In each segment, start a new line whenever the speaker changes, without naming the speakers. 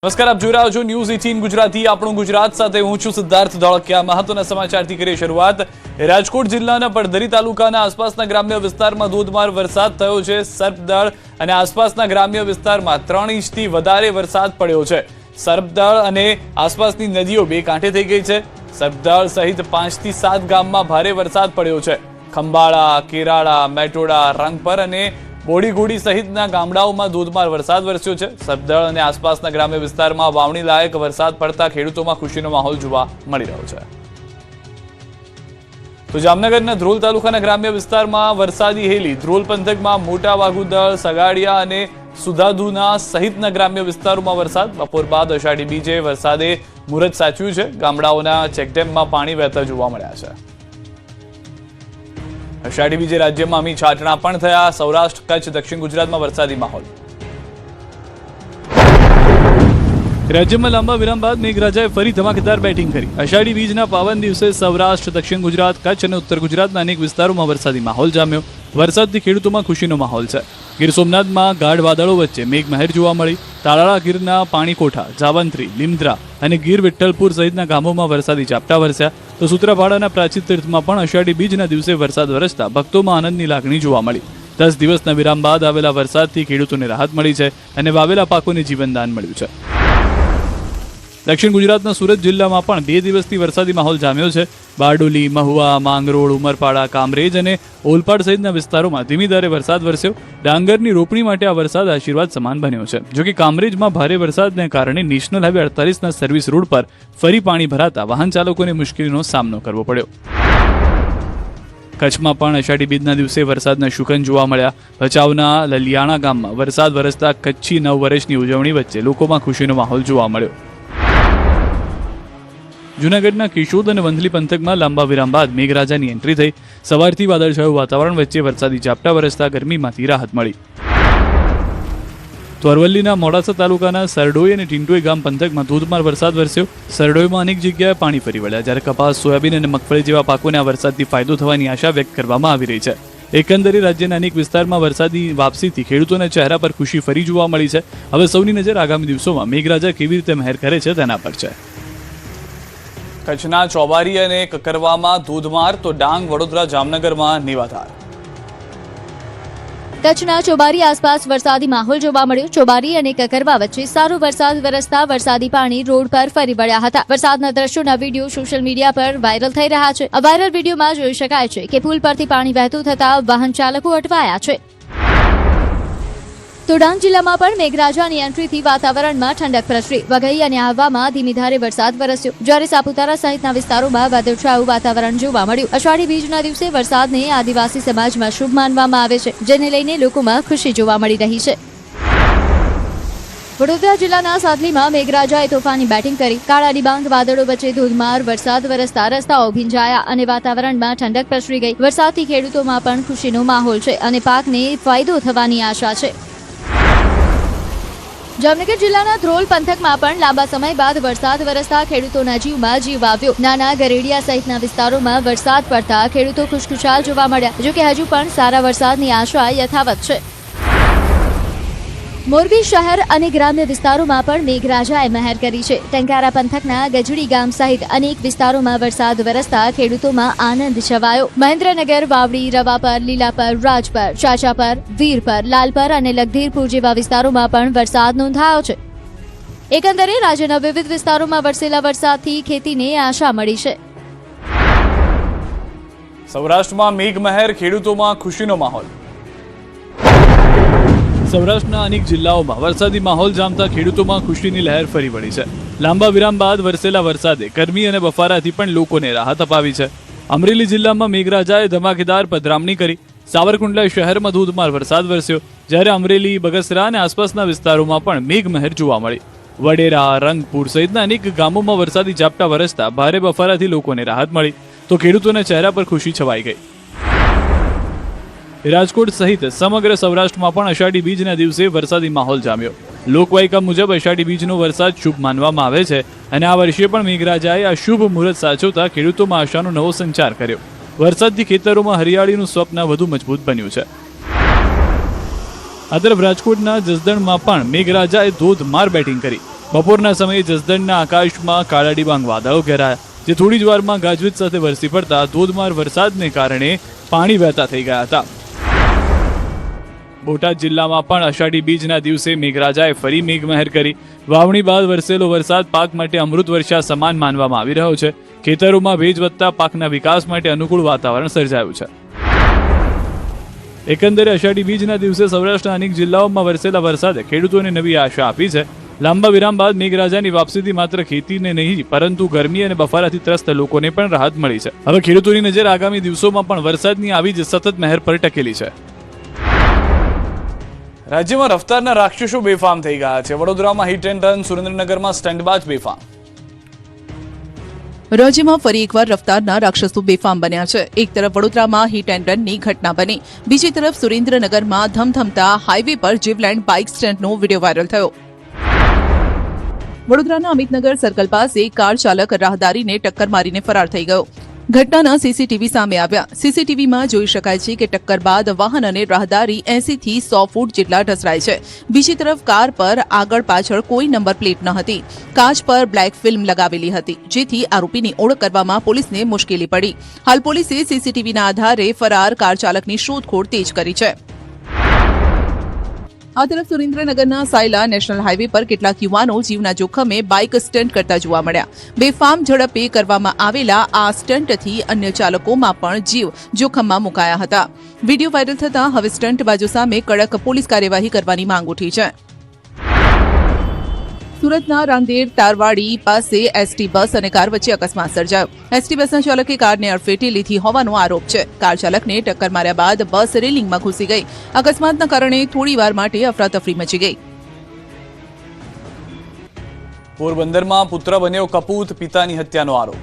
નમસ્કાર, આપ જોઈ રહ્યા છો ન્યૂઝ 18 ગુજરાતી. આપણું ગુજરાત સાથે હું છું સિદ્ધાર્થ ધોળકિયા. મહત્વના સમાચારથી કરીએ શરૂઆત. રાજકોટ જિલ્લાના પડધરી તાલુકાના આસપાસના ગ્રામ્ય વિસ્તારમાં ધોધમાર વરસાદ થયો છે. સર્પદળ અને આસપાસના ગ્રામ્ય વિસ્તારમાં 3 ઇંચથી વધારે વરસાદ પડ્યો છે. સર્પદળ અને આસપાસની નદીઓ બે કાંઠે થઈ ગઈ છે. સર્પદળ સહિત 5 થી 7 ગામમાં ભારે વરસાદ પડ્યો છે. ખંભાળા, કેરાળા, મેટોડા, રંગપર અને બોડીગુડી સહિતના ગામડાઓમાં ધોધમાર વરસાદ વરસ્યો છે. સબદળ અને આસપાસના ગ્રામ્ય વિસ્તારમાં વાવણી લાયક વરસાદ પડતા ખેડૂતોમાં ખુશીનો માહોલ જોવા મળી રહ્યો છે. તો જામનગરના ધ્રોલ તાલુકાના ગ્રામ્ય વિસ્તારમાં વરસાદી હેલી. ધ્રોલ પંથકમાં મોટા વાઘુદળ, સગાડિયા અને સુધાધુના સહિતના ગ્રામ્ય વિસ્તારોમાં વરસાદ. બપોર બાદ અષાઢી બીજે વરસાદે મુહૂર્ત સાચ્યું છે. ગામડાઓના ચેકડેમમાં પાણી વહેતા જોવા મળ્યા છે. અષાઢી બીજે રાજ્યમાં અમી છાંટણા પણ થયા. સૌરાષ્ટ્ર, કચ્છ, દક્ષિણ ગુજરાતમાં વરસાદી માહોલ. રાજ્યમાં લાંબા વિરામ બાદ મેઘરાજાએ ફરી ધમાકેદાર બેટિંગ કરી. અષાઢી બીજના પાવન દિવસે સૌરાષ્ટ્ર, દક્ષિણ ગુજરાત, કચ્છ અને ઉત્તર ગુજરાતના અનેક વિસ્તારોમાં વરસાદી માહોલ જામ્યો. વરસાદથી ખેડૂતોમાં ખુશીનો માહોલ છે. ગીર સોમનાથમાં ગાઢ વાદળો વચ્ચે મેઘમહેર જોવા મળી. તાલાળા ગીરના પાણીકોઠા, જાવંત્રી, લીમદ્રા અને ગીર વિઠ્ઠલપુર સહિતના ગામોમાં વરસાદી ઝાપટા વરસ્યા. તો સૂત્રાપાડાના પ્રાચીન તીર્થમાં પણ અષાઢી બીજના દિવસે વરસાદ વરસતા ભક્તોમાં આનંદની લાગણી જોવા મળી. 10 દિવસના વિરામ બાદ આવેલા વરસાદથી ખેડૂતોને રાહત મળી છે અને વાવેલા પાકોને જીવનદાન મળ્યું છે. દક્ષિણ ગુજરાતના સુરત જિલ્લામાં પણ 2 દિવસથી વરસાદી માહોલ જામ્યો છે. બારડોલી, મહુવા, માંગરોળ, ઉમરપાડા, કામરેજ અને ઓલપાડ સહિતના વિસ્તારોમાં ધીમી ધારે વરસાદ વરસ્યો. ડાંગરની રોપણી માટે આ વરસાદ આશીર્વાદ સમાન બન્યો છે. જોકે કામરેજમાં ભારે વરસાદને કારણે નેશનલ હાઈવે 48ના સર્વિસ રોડ પર ફરી પાણી ભરાતા વાહન ચાલકોને મુશ્કેલીનો સામનો કરવો પડ્યો. કચ્છમાં પણ અષાઢી બીજના દિવસે વરસાદના શુકન જોવા મળ્યા. ભચાઉના લલિયાણા ગામમાં વરસાદ વરસતા કચ્છી 9 વર્ષની ઉજવણી વચ્ચે લોકોમાં ખુશીનો માહોલ જોવા મળ્યો. જૂનાગઢના કિશોદ અને વંથલી પંથકમાં લાંબા વિરામ બાદ મેઘરાજાની એન્ટ્રી થઈ. સવારથી વાદળછાયું વાતાવરણ વચ્ચે વરસાદી ઝાપટા વરસતા ગરમીમાંથી રાહત મળી. તો અરવલ્લીના મોડાસા તાલુકાના સરડોઈ અને ટીંટોઈ ગામ પંથકમાં ધોધમાર વરસાદ વરસ્યો. સરડોઈમાં અનેક જગ્યાએ પાણી ફરી વળ્યા, જ્યારે કપાસ, સોયાબીન અને મગફળી જેવા પાકોને આ વરસાદથી ફાયદો થવાની આશા વ્યક્ત કરવામાં આવી રહી છે. એકંદરે રાજ્યના અનેક વિસ્તારમાં વરસાદી વાપસીથી ખેડૂતોના ચહેરા પર ખુશી ફરી જોવા મળી છે. હવે સૌની નજર આગામી દિવસોમાં મેઘરાજા કેવી રીતે મહેર કરે છે તેના પર છે. કચ્છના ચોબારી અને કકરવામાં ધોધમાર, તો ડાંગ, વડોદરા, જામનગરમાં નિવાધાર.
કચ્છના ચોબારી આસપાસ વરસાદી માહોલ જોવા મળ્યો. ચોબારી અને કકરવા વચ્ચે સારો વરસાદ વરસતા વરસાદી પાણી રોડ પર ફરી વળ્યા હતા. વરસાદના દ્રશ્યોના વિડીયો સોશિયલ મીડિયા પર વાયરલ થઈ રહ્યા છે. આ વાયરલ વિડીયોમાં જોઈ શકાય છે કે પુલ પરથી પાણી વહેતું થતા વાહન ચાલકો અટવાયા છે. તો ડાંગ જિલ્લામાં પણ મેઘરાજાની એન્ટ્રીથી વાતાવરણમાં ઠંડક પ્રસરી. વઘઈ અને આહવામાં ધીમી ધારે વરસાદ વરસ્યો, જ્યારે સાપુતારા સહિતના વિસ્તારોમાં વાદળછાયું વાતાવરણ જોવા મળ્યું. અષાઢી બીજના દિવસે વરસાદને આદિવાસી સમાજમાં શુભ માનવામાં આવે છે, જેને લઈને લોકોમાં ખુશી જોવા મળી રહી છે. વડોદરા જિલ્લાના સાદલીમાં મેઘરાજાએ તોફાની બેટિંગ કરી. કાળા ડિબાંગ વાદળો વચ્ચે ધોધમાર વરસાદ વરસતા રસ્તાઓ ભીંજાયા અને વાતાવરણમાં ઠંડક પ્રસરી ગઈ. વરસાદથી ખેડૂતોમાં પણ ખુશીનો માહોલ છે અને પાકને ફાયદો થવાની આશા છે. જામનગર જિલ્લાના ધ્રોલ પંથકમાં પણ લાંબા સમય બાદ વરસાદ વરસતા ખેડૂતોના જીવમાં જીવ આવ્યો. નાના ગરેડિયા સહિતના વિસ્તારોમાં વરસાદ પડતા ખેડૂતો ખુશખુશાલ જોવા મળ્યા. જોકે હજુ પણ સારા વરસાદની આશા યથાવત છે. મોરબી શહેર અને ગ્રામ્ય વિસ્તારોમાં પણ મેઘરાજાએ મહેર કરી છે. ટંકારા પંથકના ગજડી ગામ સહિત અનેક વિસ્તારોમાં વરસાદ વરસતા ખેડૂતોમાં આનંદ છવાયો. મહેન્દ્રનગર, વાવડી, રવાપર, લીલાપર, રાજપર, ચાચાપર, વીરપર, લાલપર અને લખધીરપુર જેવા વિસ્તારોમાં પણ વરસાદ નોંધાયો છે. એકંદરે રાજ્યના વિવિધ વિસ્તારોમાં વરસેલા વરસાદથી ખેતીને આશા મળી છે.
સૌરાષ્ટ્રમાં મેઘમહેર, ખેડૂતોમાં ખુશીનો માહોલ. સૌરાષ્ટ્રના અનેક જિલ્લાઓમાં વરસાદી માહોલ જામતા ખેડૂતોમાં ખુશીની લહેર ફરી વળી છે. લાંબા વિરામ બાદ વરસેલા વરસાદે ગરમી અને બફારાથી પણ લોકોને રાહત અપાવી છે. અમરેલી જિલ્લામાં મેઘરાજાએ ધમાકેદાર પધરામણી કરી. સાવરકુંડલા શહેરમાં ધોધમાર વરસાદ વરસ્યો, જ્યારે અમરેલી, બગસરા અને આસપાસના વિસ્તારોમાં પણ મેઘમહેર જોવા મળી. વડેરા, રંગપુર સહિતના અનેક ગામોમાં વરસાદી ઝાપટા વરસતા ભારે બફારાથી લોકોને રાહત મળી, તો ખેડૂતોના ચહેરા પર ખુશી છવાઈ ગઈ. રાજકોટ સહિત સમગ્ર સૌરાષ્ટ્રમાં પણ અષાઢી બીજના દિવસે વરસાદી માહોલ જામ્યો. લોકવાયકા મુજબ અષાઢી બીજનો વરસાદ શુભ માનવામાં આવે છે અને આ વર્ષે પણ મેઘરાજાએ આ શુભ મુહૂર્ત સાચવતા ખેડૂતોમાં આશાનો નવો સંચાર કર્યો. વરસાદથી ખેતરોમાં હરિયાળીનું સ્વપ્ન વધુ મજબૂત બન્યું છે. આ તરફ રાજકોટના જસદણમાં પણ મેઘરાજાએ ધોધમાર બેટિંગ કરી. બપોરના સમયે જસદણના આકાશમાં કાળા ડિબાંગ વાદળો ઘેરાયા, જે થોડી જ વારમાં ગાજવીજ સાથે વરસી પડતા ધોધમાર વરસાદને કારણે પાણી વહેતા થઈ ગયા હતા. બોટાદ જિલ્લામાં પણ અષાઢી બીજના દિવસે મેઘરાજાએ ફરી મેઘમહેર કરી. વાવણી બાદ વરસેલો વરસાદ પાક માટે અમૃત વર્ષા સમાન માનવામાં આવી રહ્યો છે. ખેતરોમાં ભેજ વધતા પાકના વિકાસ માટે અનુકૂળ વાતાવરણ સર્જાયું છે. એકંદરે અષાઢી બીજના દિવસે સૌરાષ્ટ્રના અનેક જિલ્લાઓમાં વરસેલા વરસાદે ખેડૂતોને નવી આશા આપી છે. લાંબા વિરામ બાદ મેઘરાજાની વાપસીથી માત્ર ખેતીને નહીં પરંતુ ગરમી અને બફારાથી ત્રસ્ત લોકોને પણ રાહત મળી છે. હવે ખેડૂતોની નજર આગામી દિવસોમાં પણ વરસાદની આવી જ સતત મહેર પર ટકેલી છે. રાજ્યમાં રફતારના રાક્ષસો બેફામ થઈ ગયા છે. વડોદરામાં હિટ એન્ડ રન, સુરેન્દ્રનગરમાં સ્ટંટબાજ બેફામ.
રાજ્યમાં ફરી એકવાર રફતારના રાક્ષસો બેફામ બન્યા છે. એક તરફ વડોદરામાં હિટ એન્ડ રનની ઘટના બની, બીજી તરફ સુરેન્દ્રનગરમાં ધમધમતા હાઈવે પર જીવલેન્ડ બાઇક સ્ટંટનો વિડીયો વાયરલ થયો. વડોદરાના અમિતનગર સર્કલ પાસે કાર ચાલક રાહદારીને ટક્કર મારીને ફરાર થઈ ગયો. ઘટનાના સીસીટીવી સામે આવ્યા. સીસીટીવીમાં જોઈ શકાય છે કે ટક્કર બાદ વાહન અને રાહદારી 80 થી 100 ફૂટ જેટલા ઢસડાય છે. બીજી તરફ કાર પર આગળ પાછળ કોઈ નંબર પ્લેટ ન હતી. કાચ પર બ્લેક ફિલ્મ લગાવેલી હતી, જેથી આરોપીની ઓળખ કરવામાં પોલીસને મુશ્કેલી પડી. હાલ પોલીસે સીસીટીવીના આધારે ફરાર કાર ચાલકની શોધખોળ તેજ કરી છે. આ તરફ સુરેન્દ્રનગરના સાયલા નેશનલ હાઈવે પર કેટલાક યુવાનો જીવના જોખમે બાઇક સ્ટન્ટ કરતા જોવા મળ્યા. બેફામ ઝડપે કરવામાં આવેલા આ સ્ટન્ટથી અન્ય ચાલકોમાં પણ જીવ જોખમમાં મુકાયા હતા. વિડીયો વાયરલ થતાં હવે સ્ટન્ટબાજો સામે કડક પોલીસ કાર્યવાહી કરવાની માંગ ઉઠી છે. સુરતના રાંદેર તારવાડી પાસે એસટી બસ અને કાર વચ્ચે અકસ્માત સર્જાયો. એસટી બસના ચાલકે કારને અડફેટે લીધી હોવાનો આરોપ છે. કાર ચાલકને ટક્કર માર્યા બાદ બસ રેલિંગમાં ઘૂસી ગઈ. અકસ્માતના કારણે થોડીવાર માટે અફરાતફરી મચી ગઈ.
પોરબંદરમાં પુત્ર બન્યો કપૂત, પિતાની હત્યાનો આરોપ.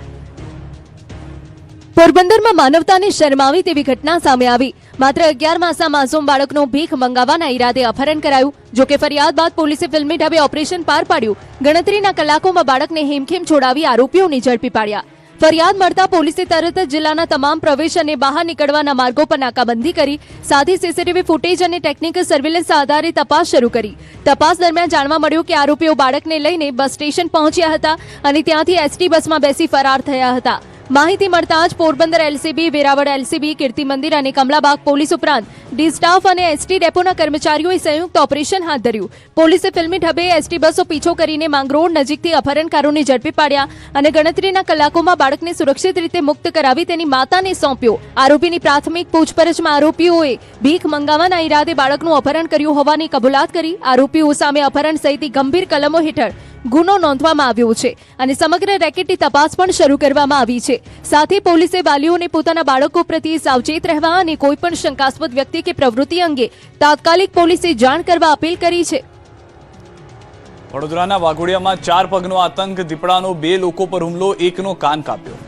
પોરબંદરમાં માનવતાને શરમાવી તેવી ઘટના સામે આવી. માત્ર 11 માસના માસૂમ બાળકનું ભીખ મંગાવવાના ઈરાદે અપહરણ કરાયું. જોકે ફરિયાદ બાદ પોલીસે ફિલ્મી ઢબે ઓપરેશન પાર પાડ્યું. ગણતરીના કલાકોમાં બાળકને હેમખેમ છોડાવી આરોપીઓને ઝડપી પાડ્યા. ફરિયાદ મળતા પોલીસે તરત જ જિલ્લાના તમામ પ્રવેશ અને બહાર નીકળવાના માર્ગો પર નાકાબંધી કરી. સાથે સીસીટીવી ફૂટેજ અને ટેકનિકલ સર્વેલન્સ આધારે તપાસ શરૂ કરી. તપાસ દરમિયાન જાણવા મળ્યું કે આરોપીઓ બાળકને લઈને બસ સ્ટેશન પહોંચ્યા હતા અને ત્યાંથી એસટી બસમાં બેસી ફરાર થયા હતા. માહિતી મળતા જ પોરબંદર એલસીબી, વેરાવળ એલસીબી, કીર્તિ મંદિર અને કમલાબાગ પોલીસ ઉપરાંત ડી સ્ટાફ અને એસટી ડેપોના કર્મચારીઓએ સંયુક્ત ઓપરેશન હાથ ધર્યું. પોલીસે ફિલ્મી ઢબે એસટી બસો પીછો કરીને માંગરોળ નજીકથી અપહરણકારોને ઝડપી પાડ્યા અને ગણતરીના કલાકોમાં બાળકને સુરક્ષિત રીતે મુક્ત કરાવી તેની માતાને સોંપ્યો. આરોપીની પ્રાથમિક પૂછપરછમાં આરોપીઓએ ભીખ મંગાવવાના ઈરાદે બાળકનું અપહરણ કર્યું હોવાની કબૂલાત કરી. આરોપીઓ સામે અપહરણ સહિતની ગંભીર કલમો હેઠળ ગુનો નોંધવામાં આવ્યો છે અને સમગ્ર રેકેટની તપાસ પણ શરૂ કરવામાં આવી છે. સાથે પોલીસે વાલીઓને પોતાના બાળકો પ્રત્યે સાવચેત રહેવા અને કોઈ પણ શંકાસ્પદ વ્યક્તિ કે પ્રવૃત્તિ અંગે તાત્કાલિક પોલીસે જાણ કરવા અપીલ કરી છે.
વડોદરાના વાઘોડિયામાં 4 પગનો આતંક, દીપડાનો 2 લોકો પર હુમલો, એકનો કાન કાપ્યો.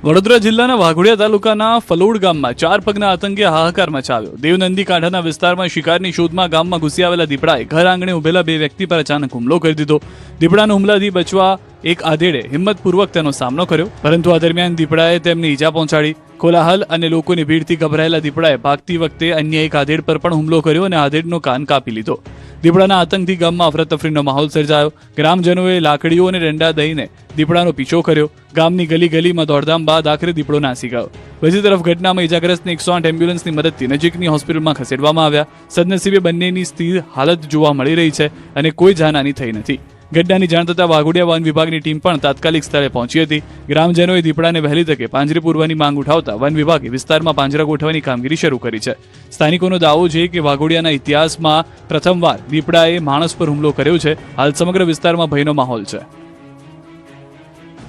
વડોદરા જિલ્લાના વાઘોડિયા તાલુકાના ફલોડ ગામમાં 4 પગના આતંકે હાહાકાર મચાવ્યો. દેવનંદી કાંઠાના વિસ્તારમાં શિકારની શોધમાં ગામમાં ઘૂસી આવેલા દીપડાએ ઘર આંગણે ઉભેલા 2 વ્યક્તિ પર અચાનક હુમલો કરી દીધો. દીપડાના હુમલાથી બચવા એક આધેડે હિંમતપૂર્વક તેનો સામનો કર્યો, પરંતુ આ દરમિયાન દીપડાએ તેમને ઈજા પહોંચાડી. કોલાહલ અને લોકોની ભીડથી ગભરાયેલા દીપડાએ ભાગતી વખતે અન્ય એક આધેડ પર પણ હુમલો કર્યો અને આધેડનો કાન કાપી લીધો. દીપડાના આતંકથી ગામમાં અફરાતફરીનો માહોલ સર્જાયો. ગ્રામજનોએ લાકડીઓ અને દંડા દઈને દીપડાનો પીછો કર્યો. ગામની ગલી ગલીમાં દોડધામ બાદ આખરે દીપડો નાસી ગયો. બીજી તરફ ઘટનામાં ઈજાગ્રસ્તને 108 એમ્બ્યુલન્સની મદદથી નજીકની હોસ્પિટલમાં ખસેડવામાં આવ્યા. સદનસીબે બંનેની સ્થિર હાલત જોવા મળી રહી છે અને કોઈ જાનહાની થઈ નથી. ઘટનાની જાણ થતાં વાઘોડિયા વન વિભાગની ટીમ પણ તાત્કાલિક સ્થળે પહોંચી હતી. ગ્રામજનોએ દીપડાને વહેલી તકે પાંજરે પૂરવાની માંગ ઉઠાવતા વન વિભાગે વિસ્તારમાં પાંજરા ગોઠવવાની કામગીરી શરૂ કરી છે. સ્થાનિકોનો દાવો છે કે વાઘોડિયાના ઇતિહાસમાં પ્રથમવાર દીપડાએ માણસ પર હુમલો કર્યો છે. હાલ સમગ્ર વિસ્તારમાં ભયનો માહોલ છે.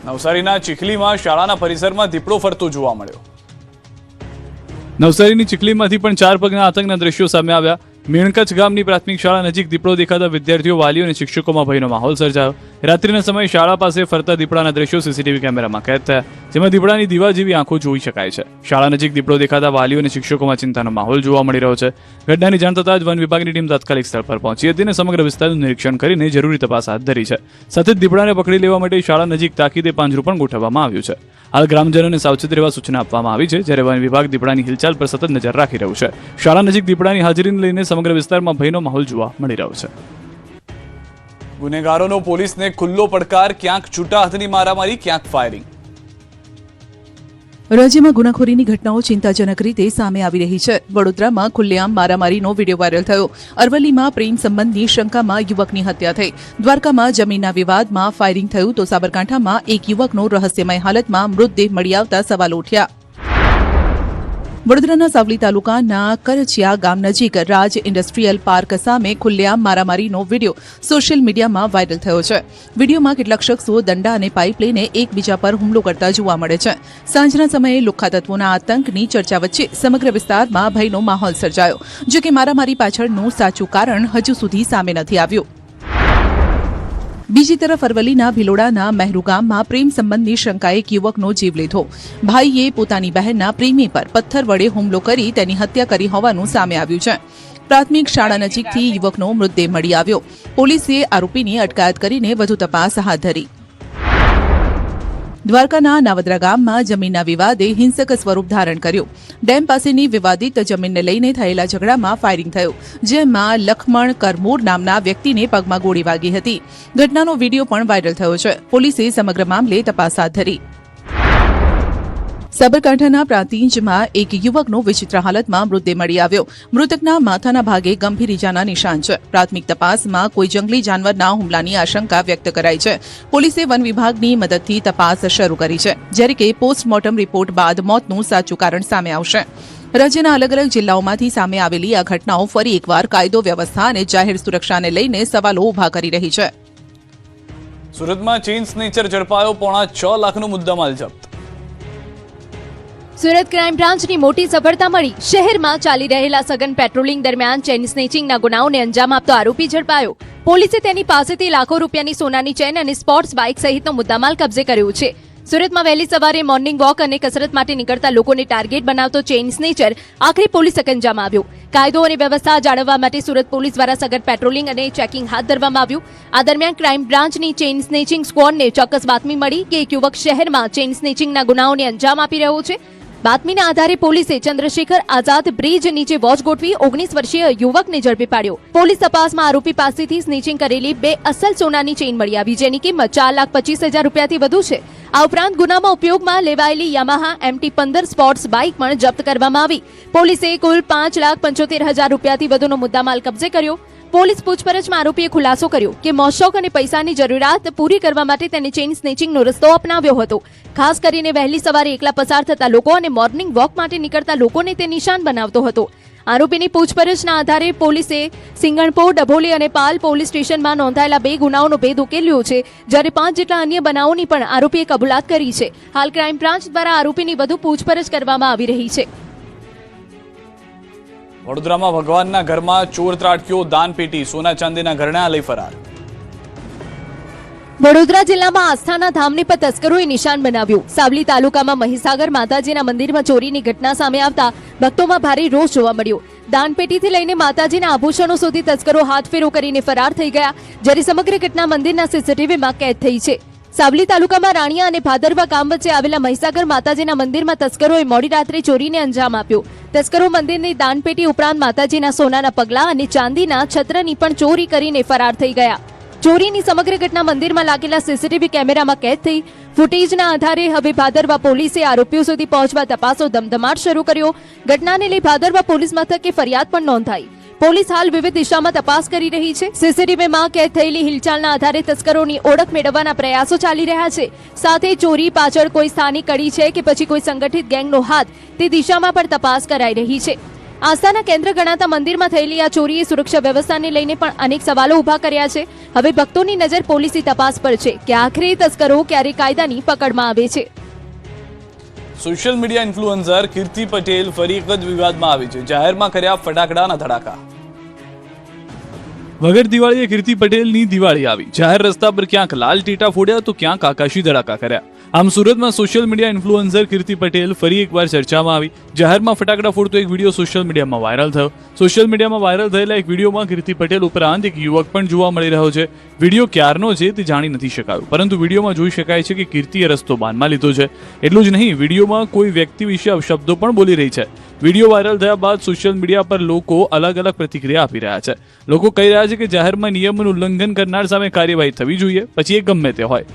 નવસારીના ચીખલીમાં શાળાના પરિસરમાં દીપડો ફરતો જોવા મળ્યો. નવસારીની ચીખલીમાંથી પણ 4 પગના આતંકના દ્રશ્યો સામે આવ્યા. મેણકચ્છ ગામની પ્રાથમિક શાળા નજીક દીપડો દેખાતા વિદ્યાર્થીઓ, વાલીઓ અને શિક્ષકોમાં ભયનો માહોલ સર્જાયો. રાત્રિના સમયે શાળા પાસે ફરતા દીપડાના દ્રશ્યો સીસીટીવી કેમેરામાં કેદ થયા, જેમાં દીપડાની દીવા જેવી આંખો જોઈ શકાય છે. શાળા નજીક દીપડો દેખાતા વાલીઓ અને શિક્ષકોમાં ચિંતાનો માહોલ જોવા મળી રહ્યો છે. ઘટનાની જાણ થતાં જ વન વિભાગની ટીમ તાત્કાલિક સ્થળ પર પહોંચી હતી અને સમગ્ર વિસ્તારનું નિરીક્ષણ કરીને જરૂરી તપાસ હાથ ધરી છે. સાથે જ દીપડાને પકડી લેવા માટે શાળા નજીક તાકીદે પાંજરું પણ ગોઠવવામાં આવ્યું છે. હાલ ગ્રામજનોને સાવચેત રહેવા સૂચના આપવામાં આવી છે, જ્યારે વન વિભાગ દીપડાની હિલચાલ પર સતત નજર રાખી રહ્યું છે. શાળા નજીક દીપડાની હાજરીને લઈને સમગ્ર વિસ્તારમાં ભયનો માહોલ જોવા મળી રહ્યો છે. ગુનેગારોનો પોલીસને ખુલ્લો પડકાર, ક્યાંક છૂટા હાથની મારામારી, ક્યાંક ફાયરિંગ.
રાજ્યમાં ગુનાખોરીની ઘટનાઓ ચિંતાજનક રીતે સામે આવી રહી છે. વડોદરામાં ખુલ્લેઆમ મારામારીનો વિડીયો વાયરલ થયો. અરવલ્લીમાં પ્રેમ સંબંધની શંકામાં યુવકની હત્યા થઈ. દ્વારકામાં જમીનના વિવાદમાં ફાયરિંગ થયું તો સાબરકાંઠામાં એક યુવકનો રહસ્યમય હાલતમાં મૃતદેહ મળી આવતા સવાલો ઉઠ્યા. વડોદરાના સાવલી તાલુકાના કરચિયા ગામ નજીક રાજ ઇન્ડસ્ટ્રીયલ પાર્ક સામે ખુલ્લેઆમ મારામારીનો વિડીયો સોશિયલ મીડિયામાં વાયરલ થયો છે. વિડીયોમાં કેટલાક શખ્સો દંડા અને પાઇપ લઈને એકબીજા પર હુમલો કરતા જોવા મળે છે. સાંજના સમયે લુખ્ખા તત્વોના આતંકની ચર્ચા વચ્ચે સમગ્ર વિસ્તારમાં ભયનો માહોલ સર્જાયો. જો કે મારામારી પાછળનું સાચું કારણ હજુ સુધી સામે નથી આવ્યું. બીજી તરફ અરવલ્લીના ભિલોડાના મહેરુ ગામમાં પ્રેમ સંબંધની શંકાએ એક યુવકનો જીવ લીધો. ભાઈએ પોતાની બહેનના પ્રેમી પર પથ્થર વડે હુમલો કરી તેની હત્યા કરી હોવાનું સામે આવ્યું છે. પ્રાથમિક શાળા નજીકથી યુવકનો મૃતદેહ મળી આવ્યો. પોલીસે આરોપીની અટકાયત કરીને વધુ તપાસ હાથ ધરી. દ્વારકાના નાવદરા ગામમાં જમીનના વિવાદે હિંસક સ્વરૂપ ધારણ કર્યું. ડેમ પાસેની વિવાદિત જમીનને લઈને થયેલા ઝઘડામાં ફાયરિંગ થયું, જેમાં લખમણ કરમૂર નામના વ્યક્તિને પગમાં ગોળી વાગી હતી. ઘટનાનો વિડીયો પણ વાયરલ થયો છે. પોલીસે સમગ્ર મામલે તપાસ હાથ ધરી. સાબરકાંઠાના પ્રાંતિજમાં એક યુવકનો વિચિત્ર હાલતમાં મૃતદેહ મળી આવ્યો. મૃતકના માથાના ભાગે ગંભીર ઇજાના નિશાન છે. પ્રાથમિક તપાસમાં કોઈ જંગલી જાનવરના હુમલાની આશંકા વ્યક્ત કરાઈ છે. પોલીસે વન વિભાગની મદદથી તપાસ શરૂ કરી છે, જ્યારે કે પોસ્ટમોર્ટમ રિપોર્ટ બાદ મોતનું સાચું કારણ સામે આવશે. રાજ્યના અલગ અલગ જિલ્લાઓમાંથી સામે આવેલી આ ઘટનાઓ ફરી એકવાર કાયદો વ્યવસ્થા અને જાહેર સુરક્ષાને લઈને સવાલો ઉભા કરી રહી છે.
સુરતમાં ચેઇન સ્નેચર ઝડપાયો, 6.5 લાખનો મુદ્દામાલ જપ્ત.
સુરત ક્રાઇમ બ્રાન્ચની મોટી સફળતા મળી. શહેરમાં ચાલી રહેલા સઘન પેટ્રોલિંગ દરમિયાન ચેઇન સ્નેચિંગના ગુનાઓને અંજામ આપતો આરોપી ઝડપાયો. પોલીસે તેની પાસેથી લાખો રૂપિયાની સોનાની ચેન અને સ્પોર્ટ્સ બાઇક સહિતનો મુદ્દામાલ કબજે કર્યો છે. સુરતમાં વહેલી સવારે મોર્નિંગ વોક અને કસરત માટે નીકળતા લોકોને ટાર્ગેટ બનાવતો ચેઇન સ્નેચર આખરે પોલીસ અંજામ આવ્યો. કાયદો અને વ્યવસ્થા જાળવવા માટે સુરત પોલીસ દ્વારા સઘન પેટ્રોલિંગ અને ચેકિંગ હાથ ધરવામાં આવ્યું. આ દરમિયાન ક્રાઇમ બ્રાન્ચની ચેઇન સ્નેચિંગ સ્ક્વોડને ચોક્કસ બાતમી મળી કે એક યુવક શહેરમાં ચેઇન સ્નેચિંગના ગુનાઓને અંજામ આપી રહ્યો છે. બાતમીના આધારે પોલીસે ચંદ્રશેખર આઝાદ બ્રિજ નીચે વોચ ગોઠવી 19 વર્ષીય યુવકને ઝડપી પાડ્યો. પોલીસ તપાસમાં આરોપી પાસેથી સ્નેચિંગ કરેલી 2 અસલ સોનાની ચેઇન મળી આવી, જેની કિંમત 4,25,000 રૂપિયાથી વધુ છે. આ ઉપરાંત ગુનામાં ઉપયોગમાં લેવાયેલી યામાહા MT-15 સ્પોર્ટ્સ બાઇક પણ જપ્ત કરવામાં આવી. પોલીસે કુલ 5,75,000 રૂપિયાથી વધુનો મુદ્દામાલ કબજે કર્યો. પોલીસ પૂછપરછમાં આરોપીએ ખુલાસો કર્યો કે મોજશોખ અને પૈસાની જરૂરિયાત પૂરી કરવા માટે તેને ચેઇન સ્નેચિંગનો રસ્તો અપનાવ્યો હતો. ખાસ કરીને વહેલી સવારે એકલા પસાર થતા લોકો અને મોર્નિંગ વોક માટે નીકળતા લોકોને તે નિશાન બનાવતો હતો. આરોપીની પૂછપરછના આધારે પોલીસે સિંગણપોર, ડભોલી અને પાલ પોલીસ સ્ટેશનમાં નોંધાયેલા 2 ગુનાઓનો ભેદ ઉકેલ્યો છે, જ્યારે 5 જેટલા અન્ય બનાવોની પણ આરોપીએ કબૂલાત કરી છે. હાલ ક્રાઇમ બ્રાન્ચ દ્વારા આરોપીની વધુ પૂછપરછ કરવામાં આવી રહી છે.
વડોદરામાં ભગવાનના ઘરમાં ચોર ત્રાટક્યો, દાનપેટી સોના ચાંદીના ઘરેણાં લઈ ફરાર.
વડોદરા જિલ્લામાં આસ્થાના ધામને પર તસ્કરોએ નિશાન બનાવ્યું. સાવલી તાલુકામાં મહીસાગર માતાજીના મંદિરમાં ચોરીની ઘટના સામે આવતા ભક્તોમાં ભારે રોષ જોવા મળ્યો. દાનપેટીથી લઈને માતાજીના આભૂષણો સુધી તસ્કરો હાથફેરો કરીને ફરાર થઈ ગયા, જ્યારે સમગ્ર ઘટના મંદિરના સીસીટીવીમાં કેદ થઈ છે. સાવલી તાલુકામાં રાણિયા અને ભાદરવા ગામ વચ્ચે આવેલા મહીસાગર માતાજીના મંદિરમાં તસ્કરોએ મોડી રાત્રે ચોરીને અંજામ આપ્યો. તસ્કરો મંદિરની દાનપેટી ઉપરાંત માતાજીના સોનાના પગલા અને ચાંદીના છત્રની પણ ચોરી કરીને ફરાર થઈ ગયા. ચોરીની સમગ્ર ઘટના મંદિરમાં લાગેલા સીસીટીવી કેમેરામાં કેદ થઈ. ફૂટેજના આધારે હવે ભાદરવા પોલીસે આરોપીઓ સુધી પહોંચવા તપાસો ધમધમાટ શરૂ કર્યો. ઘટનાને લઈ ભાદરવા પોલીસ મથકે ફરિયાદ પણ નોંધાઈ. પોલીસ હાલ વિવિધ દિશામાં તપાસ કરી રહી છે. સીસીટીવીમાં કેદ થયેલી હિલચાલના આધારે તસ્કરોની ઓળખ મેળવવાના પ્રયાસો ચાલી રહ્યા છે. સાથે ચોરી પાછળ કોઈ સ્થાનિક કડી છે કે પછી કોઈ સંગઠિત ગેંગનો હાથ, તે દિશામાં પણ તપાસ કરાઈ રહી છે. આસ્થાના કેન્દ્ર ગણાતા મંદિરમાં થયેલી આ ચોરીએ સુરક્ષા વ્યવસ્થાને લઈને પણ અનેક સવાલો ઉભા કર્યા છે. હવે ભક્તોની નજર પોલીસની તપાસ પર છે કે આખરે તસ્કરો ક્યારે કાયદાની પકડમાં આવે છે.
સોશિયલ મીડિયા ઇન્ફ્લુએન્સર કીર્તિ પટેલ ફરી એક જ વિવાદમાં આવી છે. જાહેરમાં કર્યા ફટાકડાના ધડાકા. વગર દિવાળીએ કીર્તિ પટેલની દિવાળી આવી. જાહેર રસ્તા પર ક્યાંક લાલ ટીટા ફોડ્યા તો ક્યાંક આકાશી ધડાકા કર્યા. આમ સુરતમાં સોશિયલ મીડિયા ઇન્ફ્લુએન્સર કીર્તિ પટેલ ફરી એકવાર ચર્ચામાં આવી. જાહેરમાં ફટાકડા ફોડતો એક વિડીયો સોશિયલ મીડિયામાં વાયરલ થયો. સોશિયલ મીડિયામાં વાયરલ થયેલા એક વિડીયોમાં કીર્તિ પટેલ ઉપરાંત એક યુવક પણ જોવા મળી રહ્યો છે. વિડીયો ક્યારનો છે તે જાણી નથી શકાયું, પરંતુ વિડીયોમાં જોઈ શકાય છે કે કીર્તિએ રસ્તો બાનમાં લીધો છે. એટલું જ નહીં, વિડીયોમાં કોઈ વ્યક્તિ વિશે અપશબ્દો પણ બોલી રહી છે. વિડીયો વાયરલ થયા બાદ સોશિયલ મીડિયા પર લોકો અલગ અલગ પ્રતિક્રિયા આપી રહ્યા છે. લોકો કહી રહ્યા છે કે જાહેરમાં નિયમોનું ઉલ્લંઘન કરનાર સામે કાર્યવાહી થવી જોઈએ, પછી એ ગમે તે હોય.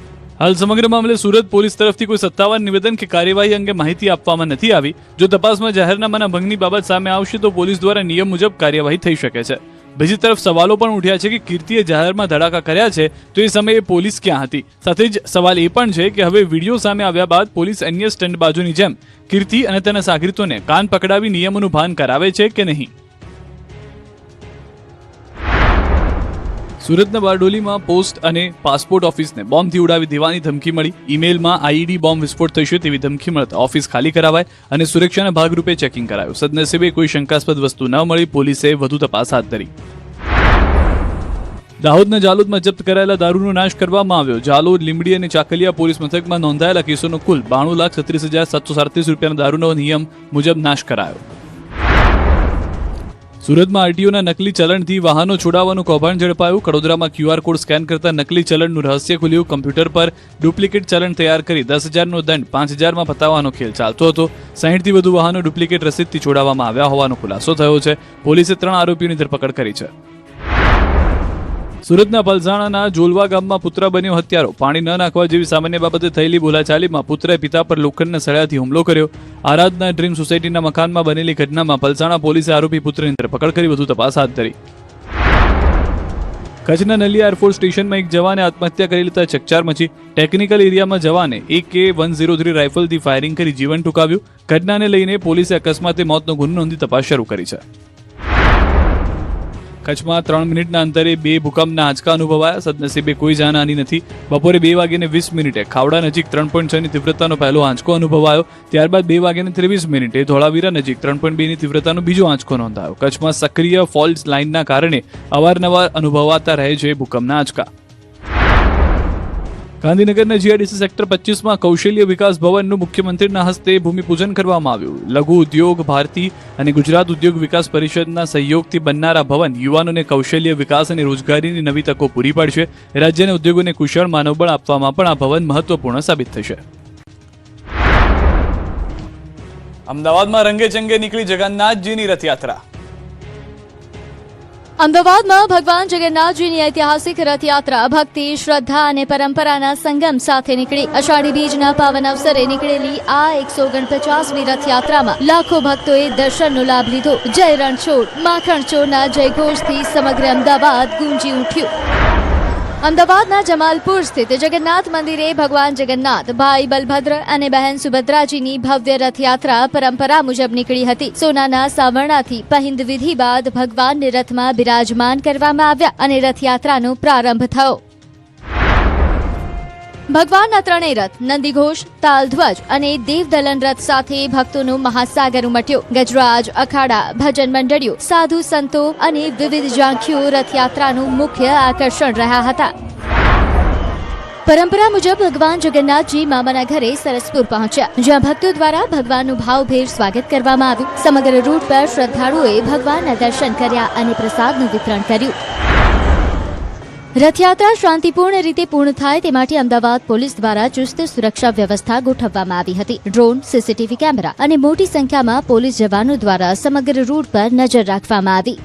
હાલ સમગ્ર મામલે સુરત પોલીસ તરફથી કોઈ સત્તાવાર નિવેદન કે કાર્યવાહી અંગે માહિતી આપવામાં નથી આવી. જો તપાસમાં જાહેરનામાના ભંગની બાબત સામે આવશે તો પોલીસ દ્વારા નિયમ મુજબ કાર્યવાહી થઈ શકે છે. બીજી તરફ સવાલો પણ ઉઠ્યા છે કે કીર્તિએ જાહેરમાં ધડાકા કર્યા છે તો એ સમયે પોલીસ ક્યાં હતી. સાથે જ સવાલ એ પણ છે કે હવે વિડીયો સામે આવ્યા બાદ પોલીસ અન્ય સ્ટંટબાજોની જેમ કીર્તિ અને તેના સાગરીતોને કાન પકડાવી નિયમોનું ભાન કરાવે છે કે નહીં. સુરતના બારડોલીમાં પોસ્ટ અને પાસપોર્ટ ઓફિસને બોમ્બથી ઉડાવી દેવાની ધમકી મળી. ઈમેલમાં આઈઈડી બોમ્બ વિસ્ફોટ થશે તેવી ધમકી મળતા ઓફિસ ખાલી કરાવાય અને સુરક્ષાના ભાગરૂપે ચેકિંગ કરાયું. સદનસીબે કોઈ શંકાસ્પદ વસ્તુ ન મળી. પોલીસે વધુ તપાસ હાથ ધરી. દાહોદના જાલોદમાં જપ્ત કરાયેલા દારૂનો નાશ કરવામાં આવ્યો. જાલોદ, લીંબડી અને ચાકલિયા પોલીસ મથકમાં નોંધાયેલા કેસોનો કુલ 92,36,737 રૂપિયાના દારૂનો નિયમ મુજબ નાશ કરાયો. સુરતમાં આરટીઓના નકલી ચલણથી વાહનો છોડાવવાનું કૌભાંડ ઝડપાયું. કડોદરામાં QR કોડ સ્કેન કરતા નકલી ચલણનું રહસ્ય ખુલ્યું. કમ્પ્યુટર પર ડુપ્લિકેટ ચલણ તૈયાર કરી 10,000નો દંડ 5,000માં પતાવવાનો ખેલ ચાલતો હતો. 60થી વધુ વાહનો ડુપ્લિકેટ રસીદથી છોડાવવામાં આવ્યા હોવાનો ખુલાસો થયો છે. પોલીસે 3 આરોપીઓની ધરપકડ કરી છે. સુરતના પલસાણાના જોલવા ગામમાં પુત્ર બન્યો હત્યારો. પાણી ન નાખવા જેવી સામાન્ય બાબતે થયેલી બોલાચાલીમાં પુત્રએ પિતા પર લોખંડના સળિયાથી હુમલો કર્યો. આરાધના ડ્રીમ સોસાયટીના મકાનમાં બનેલી ઘટનામાં પલસાણા પોલીસે આરોપી પુત્રની ધરપકડ કરી વધુ તપાસ હાથ ધરી. કચ્છના નલિયા એરફોર્સ સ્ટેશનમાં એક જવાને આત્મહત્યા કરી લેતા ચકચાર મચી. ટેકનિકલ એરિયામાં જવાને AK-103 રાઇફલથી ફાયરિંગ કરી જીવન ટૂંકાવ્યું. ઘટનાને લઈને પોલીસે અકસ્માતે મોતનો ગુનો નોંધી તપાસ શરૂ કરી છે. કચ્છમાં 3 મિનિટના અંતરે 2 ભૂકંપના આંચકા અનુભવાયા. સદનસીબે કોઈ જાનહાની નથી. બપોરે 2:20 ખાવડા નજીક 3.6ની તીવ્રતાનો પહેલો આંચકો અનુભવાયો. ત્યારબાદ 2:23 ધોળાવીરા નજીક 3.2ની તીવ્રતાનો બીજો આંચકો નોંધાયો. કચ્છમાં સક્રિય ફોલ્ટ લાઇનના કારણે અવારનવાર અનુભવાતા રહે છે ભૂકંપના આંચકા. ગાંધીનગરના GIDC સેક્ટર 25માં કૌશલ્ય વિકાસ ભવનનું મુખ્યમંત્રીના હસ્તે ભૂમિપૂજન કરવામાં આવ્યું. લઘુ ઉદ્યોગ ભારતી અને ગુજરાત ઉદ્યોગ વિકાસ પરિષદના સહયોગથી બનનારા ભવન યુવાનોને કૌશલ્ય વિકાસ અને રોજગારીની નવી તકો પૂરી પાડશે. રાજ્યના ઉદ્યોગોને કુશળ માનવબળ આપવામાં પણ આ ભવન મહત્વપૂર્ણ સાબિત થશે. અમદાવાદમાં રંગેચંગે નીકળી જગન્નાથજીની રથયાત્રા.
અમદાવાદમાં ભગવાન જગન્નાથજીની ઐતિહાસિક રથયાત્રા ભક્તિ, શ્રદ્ધા અને પરંપરાના સંગમ સાથે નીકળી. અષાઢી બીજના પાવન અવસરે નીકળેલી આ 149મી રથયાત્રામાં લાખો ભક્તોએ દર્શનનો લાભ લીધો. જય રણછોડ, માખણ ચોરના જયઘોષથી સમગ્ર અમદાવાદ ગુંજી ઉઠ્યું. અમદાવાદના જમાલપુર સ્થિત જગન્નાથ મંદિરે ભગવાન જગન્નાથ, ભાઈ બલભદ્ર અને બહેન સુભદ્રાજીની ભવ્ય રથયાત્રા પરંપરા મુજબ નીકળી હતી. સોનાના સાવરણાથી પહિંદ વિધિ બાદ ભગવાનને રથમાં બિરાજમાન કરવામાં આવ્યા અને રથયાત્રાનો પ્રારંભ થયો. ભગવાનના 3 રથ, નંદીઘોષ, તાલધ્વજ અને દેવદલન રથ સાથે ભક્તોનો મહાસાગર ઉમટ્યો. ગજરાજ, અખાડા, ભજન મંડળીઓ, સાધુ સંતો અને વિવિધ ઝાંખીઓ રથયાત્રાનું મુખ્ય આકર્ષણ રહ્યા હતા. પરંપરા મુજબ ભગવાન જગન્નાથજી મામાના ઘરે સરસપુર પહોંચ્યા, જ્યાં ભક્તો દ્વારા ભગવાનનું ભાવભેર સ્વાગત કરવામાં આવ્યું. સમગ્ર રૂટ પર શ્રદ્ધાળુઓએ ભગવાનના દર્શન કર્યા અને પ્રસાદનું વિતરણ કર્યું. રથયાત્રા શાંતિપૂર્ણ રીતે પૂર્ણ થાય તે માટે અમદાવાદ પોલીસ દ્વારા ચુસ્ત સુરક્ષા વ્યવસ્થા ગોઠવવામાં આવી હતી. ડ્રોન, CCTV કેમેરા અને મોટી સંખ્યામાં પોલીસ જવાનો દ્વારા સમગ્ર રૂટ પર નજર રાખવામાં આવી.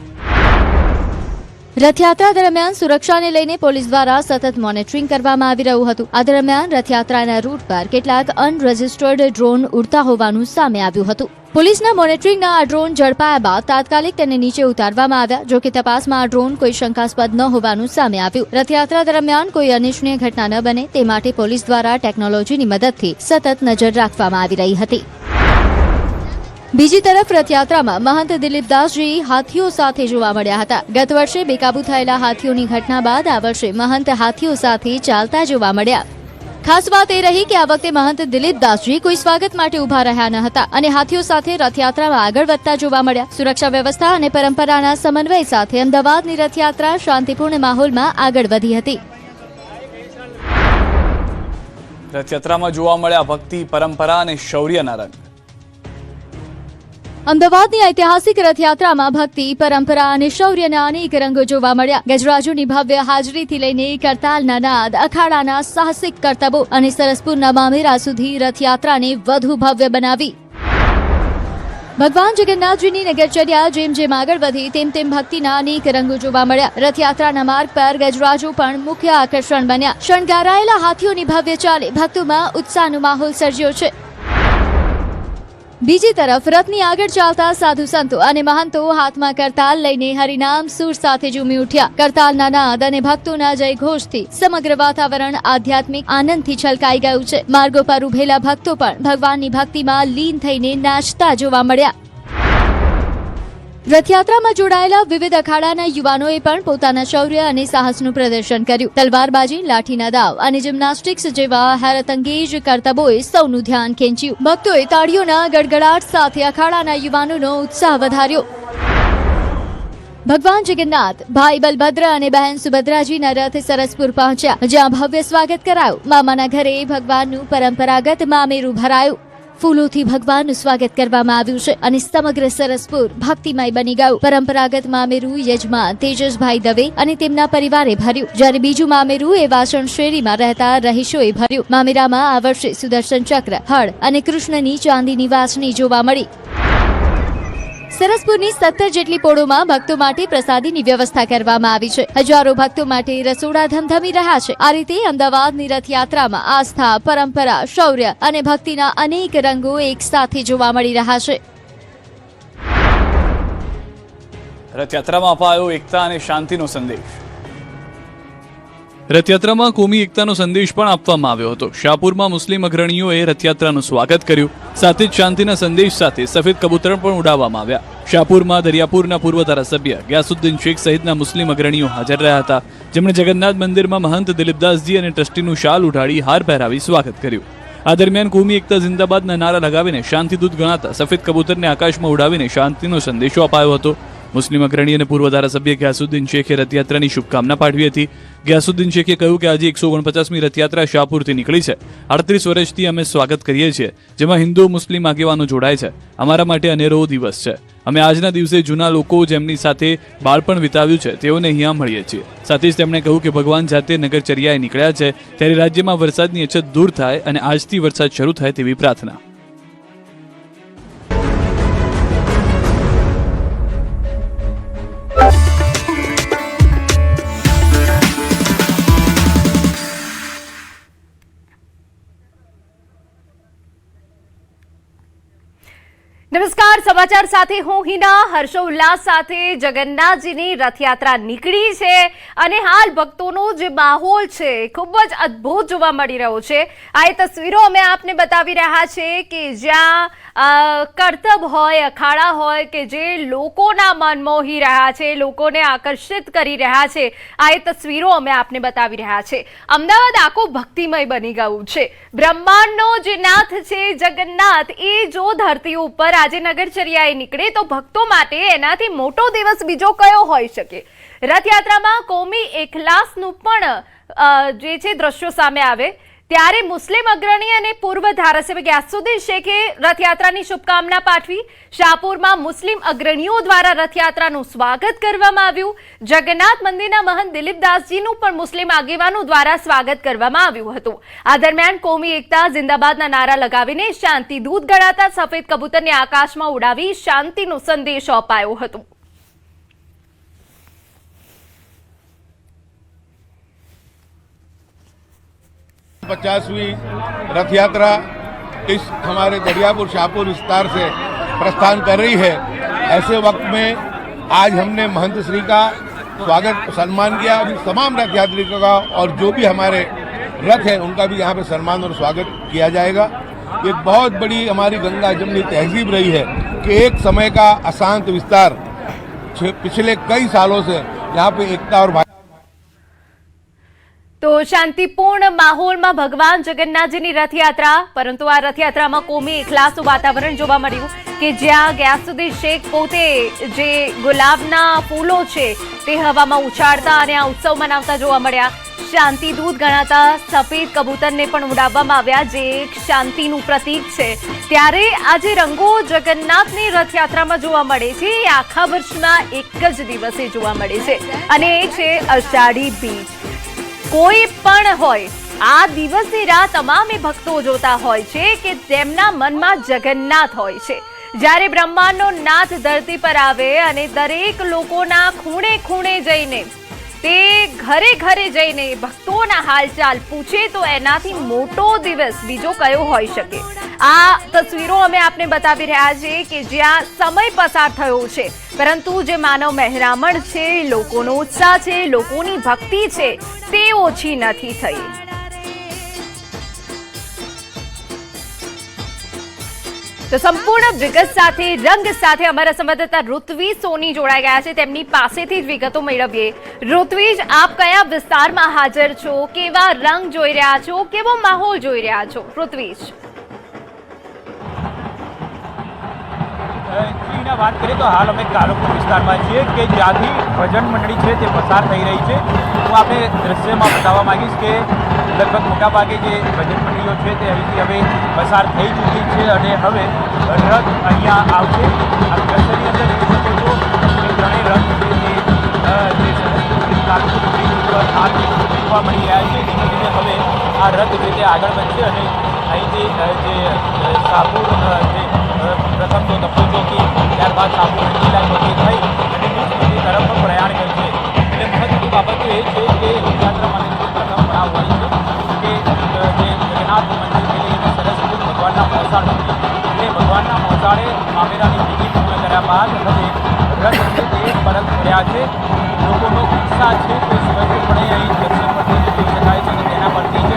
રથયાત્રા દરમિયાન સુરક્ષાને લઈને પોલીસ દ્વારા સતત મોનિટરિંગ કરવામાં આવી રહ્યું હતું. આ દરમિયાન રથયાત્રાના રૂટ પર કેટલાક અનરજિસ્ટર્ડ ડ્રોન ઉડતા હોવાનું સામે આવ્યું હતું. પોલીસના મોનિટરિંગના આ ડ્રોન ઝડપાયા બાદ તાત્કાલિક તેને નીચે ઉતારવામાં આવ્યા. જોકે તપાસમાં આ ડ્રોન કોઈ શંકાસ્પદ ન હોવાનું સામે આવ્યું. રથયાત્રા દરમિયાન કોઈ અનિચ્છનીય ઘટના ન બને તે માટે પોલીસ દ્વારા ટેકનોલોજીની મદદથી સતત નજર રાખવામાં આવી રહી હતી. બીજી તરફ રથયાત્રામાં મહંત દિલીપદાસજી હાથીઓ સાથે જોવા મળ્યા હતા. ગત વર્ષે બેકાબુ થયેલા હાથીઓની ઘટના બાદ આ વર્ષે મહંત હાથીઓ સાથે ચાલતા જોવા મળ્યા. ખાસ વાત એ રહી કે આ વખતે મહંત દિલીપદાસજી કોઈ સ્વાગત માટે ઉભા રહ્યા ન હતા અને હાથીઓ સાથે રથયાત્રામાં આગળ વધતા જોવા મળ્યા. સુરક્ષા વ્યવસ્થા અને પરંપરાના સમન્વય સાથે અમદાવાદની રથયાત્રા શાંતિપૂર્ણ માહોલમાં આગળ વધી હતી.
રથયાત્રામાં જોવા મળ્યા ભક્તિ, પરંપરા અને શૌર્યના રંગ.
અમદાવાદની ઐતિહાસિક રથયાત્રામાં ભક્તિ, પરંપરા અને શૌર્યના અનેક રંગો જોવા મળ્યા. ગજરાજોની ભવ્ય હાજરીથી લઈને કરતાલના નાદ, અખાડાના સાહસિક કરતબો અને સરસપુરના મામેરા સુધી રથયાત્રાને વધુ ભવ્ય બનાવી. ભગવાન જગન્નાથજીની નગરચર્યા જેમ જેમ આગળ વધી તેમ તેમ ભક્તિના અનેક રંગો જોવા મળ્યા. રથયાત્રાના માર્ગ પર ગજરાજો પણ મુખ્ય આકર્ષણ બન્યા. શણગારાયેલા હાથીઓની ભવ્ય ચાલે ભક્તોમાં ઉત્સાહનો માહોલ સર્જ્યો છે. બીજી તરફ રથની આગળ ચાલતા સાધુ સંતો અને મહંતો હાથમાં કરતાલ લઈને હરિનામ સૂર સાથે ઝૂમી ઉઠ્યા. કરતાલના નાદ અને ભક્તોના જયઘોષથી સમગ્ર વાતાવરણ આધ્યાત્મિક આનંદથી છલકાઈ ગયું છે. માર્ગો પર ઉભેલા ભક્તો પણ ભગવાનની ભક્તિમાં લીન થઈને નાચતા જોવા મળ્યા. રથયાત્રામાં જોડાયેલા વિવિધ અખાડાના યુવાનોએ પણ પોતાના શૌર્ય અને સાહસનું પ્રદર્શન કર્યું. તલવારબાજી, લાઠીના દાવ અને જિમ્નાસ્ટિક્સ જેવા હેરતઅંગેજ કરતબોએ સૌનું ધ્યાન ખેંચ્યું. ભક્તોએ તાળીઓના ગડગડાટ સાથે અખાડાના યુવાનોનો ઉત્સાહ વધાર્યો. ભગવાન જગન્નાથ, ભાઈ બલભદ્ર અને બહેન સુભદ્રાજીના રથ સરસપુર પહોંચ્યા, જ્યાં ભવ્ય સ્વાગત કરાયું. મામાના ઘરે ભગવાનનું પરંપરાગત મામેરું ભરાયું. ફૂલોથી ભગવાનનું સ્વાગત કરવામાં આવ્યું છે અને સમગ્ર સરસપુર ભક્તિમય બની ગયું. પરંપરાગત મામેરું યજમાન તેજસભાઈ દવે અને તેમના પરિવારે ભર્યું, જ્યારે બીજું મામેરું એ વાસણ શેરીમાં રહેતા રહીશોએ ભર્યું. મામેરામાં આ વર્ષે સુદર્શન ચક્ર, હળ અને કૃષ્ણની ચાંદીની વાસણી જોવા મળી. સરસપુરની 17 જેટલી પોળોમાં ભક્તો માટે પ્રસાદીની વ્યવસ્થા કરવામાં આવી છે. હજારો ભક્તો માટે રસોડા ધમધમી રહ્યા છે. આ રીતે અમદાવાદની રથયાત્રામાં આસ્થા, પરંપરા, શૌર્ય અને ભક્તિના અનેક રંગો એક સાથે જોવા મળી રહ્યા છે.
રથયાત્રામાં અપાયો એકતા અને શાંતિનો સંદેશ. રથયાત્રામાં કોમી એકતાનો સંદેશ પણ આપવામાં આવ્યો હતો. શાહપુરમાં મુસ્લિમ અગ્રણીઓએ રથયાત્રાનું સ્વાગત કર્યું. સાથે જ શાંતિના સંદેશ સાથે સફેદ કબૂતર પણ ઉડાવવામાં આવ્યા. શાહપુરમાં દરિયાપુરના પૂર્વ ધારાસભ્ય ગ્યાસુદ્દીન શેખ સહિતના મુસ્લિમ અગ્રણીઓ હાજર રહ્યા હતા, જેમણે જગન્નાથ મંદિરમાં મહંત દિલીપદાસજી અને ટ્રસ્ટીનું શાલ ઉઢાડી હાર પહેરાવી સ્વાગત કર્યું. આ દરમિયાન કોમી એકતા જિંદાબાદના નારા લગાવીને શાંતિદૂત ગણાતા સફેદ કબૂતરને આકાશમાં ઉડાવીને શાંતિનો સંદેશો અપાયો હતો. મુસ્લિમ અગ્રણી અને પૂર્વ ધારાસભ્ય ગ્યાસુદ્દીન શેખે રથયાત્રાની શુભકામના પાઠવી હતી. ગ્યાસુદ્દીન શેખે કહ્યું કે આજે 149મી રથયાત્રા શાહપુરથી નીકળી છે. 38 વર્ષથી અમે સ્વાગત કરીએ છીએ, જેમાં હિન્દુ મુસ્લિમ આગેવાનો જોડાય છે. અમારા માટે અનેરો દિવસ છે. અમે આજના દિવસે જૂના લોકો જેમની સાથે બાળપણ વિતાવ્યું છે તેઓને અહીંયા મળીએ છીએ. સાથે જ તેમણે કહ્યું કે ભગવાન જાતે નગરચર્યાએ નીકળ્યા છે, ત્યારે રાજ્યમાં વરસાદની અછત દૂર થાય અને આજથી વરસાદ શરૂ થાય તેવી પ્રાર્થના.
નમસ્કાર, સમાચાર સાથે હું હિના. હર્ષોલ્લાસ સાથે જગન્નાથજીની રથયાત્રા નીકળી છે અને હાલ ભક્તોનો જે માહોલ છે ખૂબ જ અદ્ભુત જોવા મળી રહ્યો છે. આ તસવીરો અમે આપને બતાવી રહ્યા છે કે જ્યાં કરતબ હોય, અખાડા હોય કે જે લોકોના મન મોહી રહ્યા છે, લોકોને આકર્ષિત કરી રહ્યા છે. આ તસવીરો અમે આપને બતાવી રહ્યા છે. અમદાવાદ આખું ભક્તિમય બની ગયું છે. બ્રહ્માંડનો જે નાથ છે જગન્નાથ, એ જો ધરતી ઉપર આજે નગરચર્યાએ નીકળે તો ભક્તો માટે એનાથી મોટો દિવસ બીજો કયો હોઈ શકે. રથયાત્રામાં કોમી એકલાસનું પણ જે છે દ્રશ્યો સામે આવે ત્યારે મુસ્લિમ અગ્રણી અને પૂર્વ ધારાસભ્ય ગ્યાસુદ્દીન શેખે રથયાત્રાની શુભકામના પાઠવી. શાહપુરમાં મુસ્લિમ અગ્રણીઓ દ્વારા રથયાત્રાનું સ્વાગત કરવામાં આવ્યું. જગન્નાથ મંદિરના મહંત દિલીપદાસજીનું પણ મુસ્લિમ આગેવાનો દ્વારા સ્વાગત કરવામાં આવ્યું હતું. આ દરમિયાન કોમી એકતા જિંદાબાદના નારા લગાવીને શાંતિ દૂત ગણાતા સફેદ કબૂતરને આકાશમાં ઉડાવી શાંતિનો સંદેશો અપાયો હતો.
पचासवीं रथ यात्रा इस हमारे दरियापुर शाहपुर विस्तार से प्रस्थान कर रही है. ऐसे वक्त में आज हमने महंत श्री का स्वागत सम्मान किया. अभी तमाम रथ यात्रियों का और जो भी हमारे रथ हैं उनका भी यहाँ पे सम्मान और स्वागत किया जाएगा. एक बहुत बड़ी हमारी गंगा जमनी तहजीब रही है कि एक समय का अशांत विस्तार पिछले कई सालों से यहाँ पे एकता और
તો શાંતિપૂર્ણ માહોલમાં ભગવાન જગન્નાથજીની રથયાત્રા, પરંતુ આ રથયાત્રામાં કોમી એકલાસનું વાતાવરણ જોવા મળ્યું કે જ્યાં ગ્યાસુદ્દીન શેખ પોતે જે ગુલાબના ફૂલો છે તે હવામાં ઉછાળતા અને આ ઉત્સવ મનાવતા જોવા મળ્યા. શાંતિદૂત ગણાતા સફેદ કબૂતરને પણ ઉડાવવામાં આવ્યા, જે એક શાંતિનું પ્રતીક છે. ત્યારે આ જે રંગો જગન્નાથની રથયાત્રામાં જોવા મળે છે એ આખા વર્ષમાં એક જ દિવસે જોવા મળે છે અને એ છે અષાઢી બીજ. કોઈ પણ હોય, આ દિવસની રાહ તમામે ભક્તો જોતા હોય છે કે તેમના મનમાં જગન્નાથ હોય છે. જ્યારે બ્રહ્માંડનો નાથ ધરતી પર આવે અને દરેક લોકોના ખૂણે ખૂણે જઈને તે ઘરે ઘરે જઈને ભક્તોના હાલચાલ પૂછે તો એનાથી મોટો દિવસ બીજો કયો હોઈ શકે। આ તસવીરો અમે આપને બતાવી રહ્યા છીએ કે જ્યાં સમય પસાર થયો છે, પરંતુ જે માનવ મહેરામણ છે, લોકોનો ઉત્સાહ છે, લોકોની ભક્તિ છે, તે ઓછી નથી થઈ। તો સંપૂર્ણ વિગત સાથે રંગ સાથે અમારા સંવાદદાતા ઋત્વિજ સોની જોડાઈ ગયા છે, તેમની પાસેથી જ વિગતો મેળવીએ। ઋત્વિજ, આપ કયા વિસ્તારમાં હાજર છો, કેવા રંગ જોઈ રહ્યા છો, કેવો માહોલ જોઈ રહ્યા છો? ઋત્વિજ,
વાત કરીએ તો હાલ અમે કાલુપુર વિસ્તારમાં છીએ કે જ્યાંથી ભજન મંડળી છે તે પસાર થઈ રહી છે। હું આપણે દ્રશ્યમાં બતાવવા માંગીશ કે લગભગ મોટાભાગે જે ભજન મંડળીઓ છે તે અહીંથી હવે પસાર થઈ ચૂકી છે અને હવે રથ અહીંયા આવશે। આ દ્રશ્યની અંદર જોઈ શકો છો કે ત્રણેય રથ છે તે કાલુપુર બ્રિજ ઉપર હાલ જોવા મળી રહ્યા છે। ધીમે ધીમે હવે આ રથ છે તે આગળ વધશે અને અહીંથી જે સાપુર પ્રથમ તો દપ્પુ ચોકી, ત્યારબાદ સાપુર જિલ્લા ચોકી થઈ અને બીજી તરફ પ્રયાણ કરશે। એટલે મહત્વની બાબતો એ છે કે રથયાત્રામાં પ્રથમ પડાવ હોય છે કે જે જગન્નાથ મંદિર એટલે સરસ્વતી ભગવાનના મોસાળ મંદિર એટલે ભગવાનના મોસાળે મામેરાની વિધિ પૂર્ણ કર્યા બાદ હવે રથ છે તે પરત ફર્યા છે। લોકોનો ઉત્સાહ છે તે સ્પષ્ટપણે અહીં દર્શન પરથી જોઈ શકાય છે અને તેના પરથી જ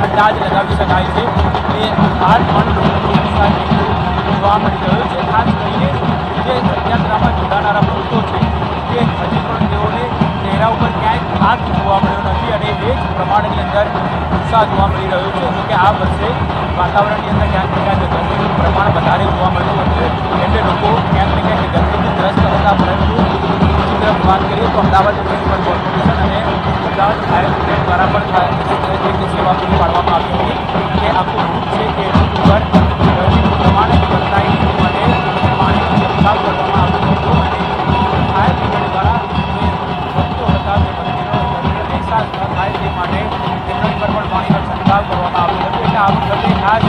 અંદાજ લગાવી શકાય છે કે હાલ પણ લોકોનો ઉત્સાહ જોવા મળી રહ્યો છે। ખાસ કરીને જે રથયાત્રામાં જોડાનારા ભક્તો છે તે હજી પણ તેઓને ચહેરા ઉપર ક્યાંય થાક જોવા મળ્યો નથી અને એ જ પ્રમાણની અંદર ઉત્સાહ જોવા મળી રહ્યો છે। જોકે આ વર્ષે વાતાવરણની અંદર ક્યાંક ને ક્યાંક ગરમીનું પ્રમાણ વધારે જોવા મળતું હતું એટલે લોકો ક્યાંક ને ક્યાંક ગરમીથી ત્રસ્ત હતા, પરંતુ બીજી તરફ વાત કરીએ તો અમદાવાદ મ્યુનિસિપલ કોર્પોરેશન અને અમદાવાદ ફાયર બ્રિગેડ દ્વારા પણ સેવા પૂરી પાડવામાં આવી હતી કે આખું રૂટ છે કે રૂટ ઉપર ગરમીનું પ્રમાણ બદલાય માટે પાણીનો છંટકાવ કરવામાં આવ્યો હતો અને ફાયર બ્રિગેડ દ્વારા જે ભક્તો હતા તે મંદિરો અહેસાસ ન થાય તે માટે તેમના ઉપર પણ પાણીનો છંટકાવ કરવામાં આવ્યો હતો। એટલે આ વખતે ખાસ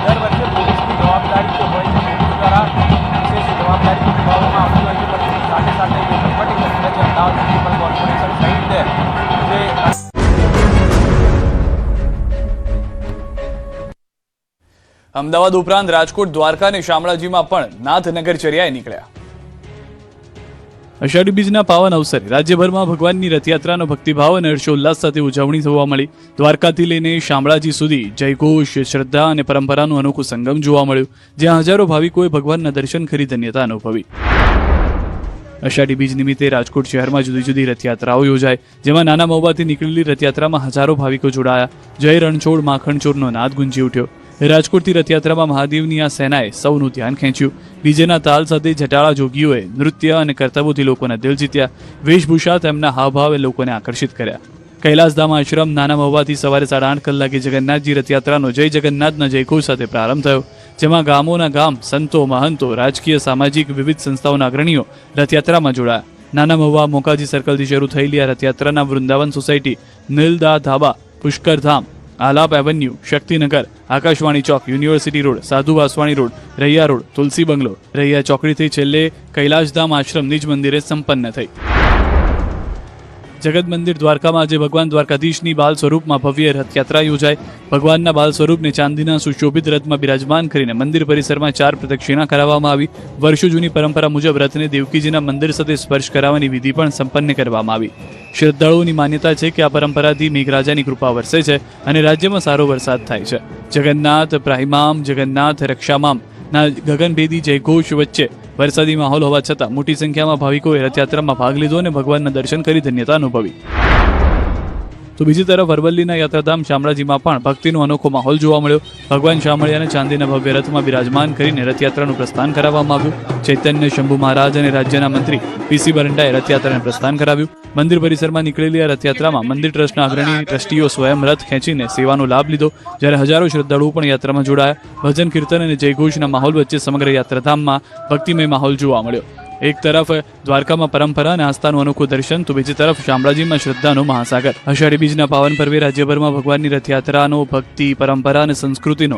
દર વર્ષે પોલીસની જવાબદારી તો હોય છે, પોલીસ દ્વારા વિશેષ જવાબદારી નિભાવવામાં આવતી હોય છે, પરંતુ સાથે સાથે જે વહીવટીતંત્ર છે અમદાવાદ મ્યુનિસિપલ કોર્પોરેશન સહિત જે
અમદાવાદ ઉપરાંત રાજકોટ, દ્વારકા અને શામળાજીમાં પણ નાથનગરચર્યાએ નીકળ્યા। અષાઢી બીજના પાવન અવસરે રાજ્યભરમાં ભગવાનની રથયાત્રાનો ભક્તિભાવ અને હર્ષોલ્લાસ સાથે ઉજવણી થવા મળી। દ્વારકાથી લઈને શામળાજી સુધી જયઘોષ, શ્રદ્ધા અને પરંપરાનું અનોખું સંગમ જોવા મળ્યું, જ્યાં હજારો ભાવિકોએ ભગવાનના દર્શન કરી ધન્યતા અનુભવી। અષાઢી બીજ નિમિત્તે રાજકોટ શહેરમાં જુદી જુદી રથયાત્રાઓ યોજાઈ, જેમાં નાના મહુવાથી નીકળેલી રથયાત્રામાં હજારો ભાવિકો જોડાયા। જય રણછોડ માખણચોરનો નાદ ગુંજી ઉઠ્યો। રાજકોટથી રથયાત્રામાં મહાદેવની આ સેનાએ સૌનું ધ્યાન ખેંચ્યું। ડીજેના તાલ સાથે જટાળા જોગીઓએ નૃત્ય અને કરતબોથી લોકોના દિલ જીત્યા। વેશભૂષા તેમના હાવભાવે લોકોને આકર્ષિત કર્યા। કૈલાસધામ આશ્રમ નાના મહુવાથી સવારે 8:30 કલાકે જગન્નાથજી રથયાત્રાનો જય જગન્નાથના જયઘોષ સાથે પ્રારંભ થયો, જેમાં ગામોના ગામ સંતો, મહંતો, રાજકીય, સામાજિક વિવિધ સંસ્થાઓના અગ્રણીઓ રથયાત્રામાં જોડાયા। નાના મહુવા મોકાજી સર્કલથી શરૂ થયેલી આ રથયાત્રાના વૃંદાવન સોસાયટી, નીલદા ધાબા, પુષ્કરધામ, આલાપ એવન્યુ, શક્તિનગર, આકાશવાણી ચોક, યુનિવર્સિટી રોડ, સાધુ વાસવાણી રોડ, રૈયા રોડ, તુલસી બંગલો, રૈયા ચોકડીથી છેલ્લે કૈલાસધામ આશ્રમ નિજ મંદિરે સંપન્ન થઈ। જગત મંદિર દ્વારકામાં આજે ભગવાન દ્વારકાધીશની બાલ સ્વરૂપમાં ભવ્ય રથયાત્રા યોજાઈ। ભગવાનના બાલ સ્વરૂપને ચાંદીના સુશોભિત રથમાં બિરાજમાન કરીને મંદિર પરિસરમાં 4 પ્રદક્ષિણા કરાવવામાં આવી। વર્ષો જૂની પરંપરા મુજબ રથને દેવકીજીના મંદિર સાથે સ્પર્શ કરાવવાની વિધિ પણ સંપન્ન કરવામાં આવી। શ્રદ્ધાળુઓની માન્યતા છે કે આ પરંપરાથી મેઘરાજાની કૃપા વરસે છે અને રાજ્યમાં સારો વરસાદ થાય છે। જગન્નાથ પ્રાહિમામ, જગન્નાથ રક્ષામામ ના ગગનભેદી જયઘોષ વચ્ચે વરસાદી માહોલ હોવા છતાં મોટી સંખ્યામાં ભાવિકોએ રથયાત્રામાં ભાગ લીધો અને ભગવાનના દર્શન કરી ધન્યતા અનુભવી। તો બીજી તરફ અરવલ્લીના યાત્રાધામ શામળાજીમાં પણ ભક્તિનો અનોખો માહોલ જોવા મળ્યો। ભગવાન શામળિયાને ચાંદીના ભવ્ય રથમાં બિરાજમાન કરીને રથયાત્રાનું પ્રસ્થાન કરાવવામાં આવ્યું। ચૈતન્ય શંભુ મહારાજ અને રાજ્યના મંત્રી પીસી બરંડાએ રથયાત્રાને પ્રસ્થાન કરાવ્યું। મંદિર પરિસરમાં નીકળેલી આ રથયાત્રામાં મંદિર ટ્રસ્ટના અગ્રણી ટ્રસ્ટીઓ સ્વયં રથ ખેંચીને સેવાનો લાભ લીધો, જ્યારે હજારો શ્રદ્ધાળુઓ પણ યાત્રામાં જોડાયા। ભજન કીર્તન અને જયઘોષના માહોલ વચ્ચે સમગ્ર યાત્રાધામમાં ભક્તિમય માહોલ જોવા મળ્યો। એક તરફ દ્વારકામાં પરંપરા અને આસ્થાનું અનોખું દર્શન, તો બીજી તરફ શામળાજીમાં શ્રદ્ધાનો મહાસાગર। અષાઢી બીજના પાવન પર્વે રાજ્યભરમાં ભગવાનની રથયાત્રાનો ભક્તિ, પરંપરા અને સંસ્કૃતિનો